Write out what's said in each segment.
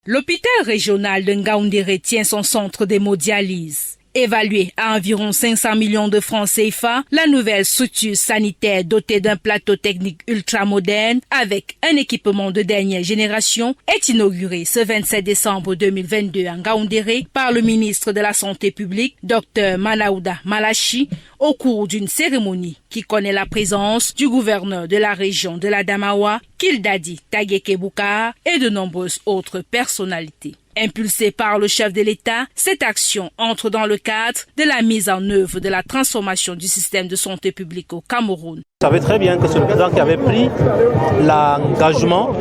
L'hôpital régional de Ngaoundéré tient son centre d'hémodialyse. Évalué à environ 500 millions de francs CFA, la nouvelle structure sanitaire dotée d'un plateau technique ultramoderne avec un équipement de dernière génération est inaugurée ce 27 décembre 2022 à Ngaoundéré par le ministre de la Santé publique, Dr Manaouda Malachi, au cours d'une cérémonie qui connaît la présence du gouverneur de la région de l'Adamawa, Kildadi Tageke Boukar et de nombreuses autres personnalités. Impulsée par le chef de l'État, cette action entre dans le cadre de la mise en œuvre de la transformation du système de santé publique au Cameroun. Vous savez très bien que c'est le président qui avait pris l'engagement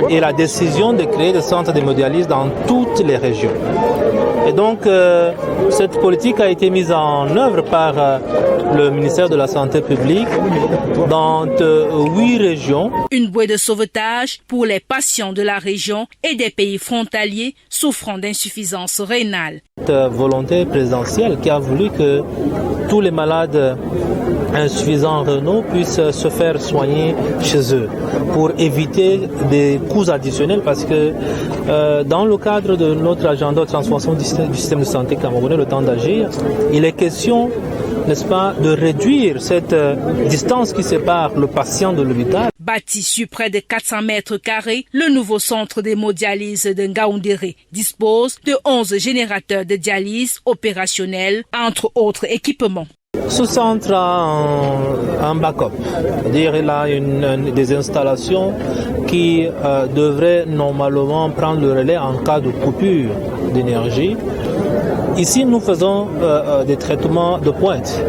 et la décision de créer des centres d'hémodialyse dans toutes les régions. Et donc, cette politique a été mise en œuvre par le ministère de la Santé publique dans 8 régions. Une bouée de sauvetage pour les patients de la région et des pays frontaliers souffrant d'insuffisance rénale. Cette volonté présidentielle qui a voulu que tous les malades insuffisants rénaux puissent se faire soigner chez eux pour éviter des coûts additionnels parce que dans le cadre de notre agenda de transformation du système de santé camerounais, le temps d'agir, il est question, n'est-ce pas, de réduire cette distance qui sépare le patient de l'hôpital. Bâti sur près de 400 mètres carrés, le nouveau centre d'hémodialyse de Ngaoundéré dispose de 11 générateurs de dialyse opérationnels, entre autres équipements. Ce centre a un backup, c'est-à-dire il a des installations qui devraient normalement prendre le relais en cas de coupure d'énergie. Ici, nous faisons des traitements de pointe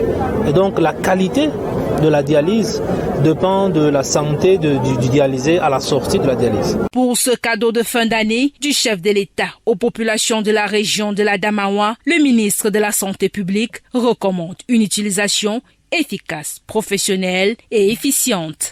et donc la qualité de la dialyse dépend de la santé du dialysé à la sortie de la dialyse. Pour ce cadeau de fin d'année du chef de l'État aux populations de la région de l'Adamawa, le ministre de la Santé publique recommande une utilisation efficace, professionnelle et efficiente.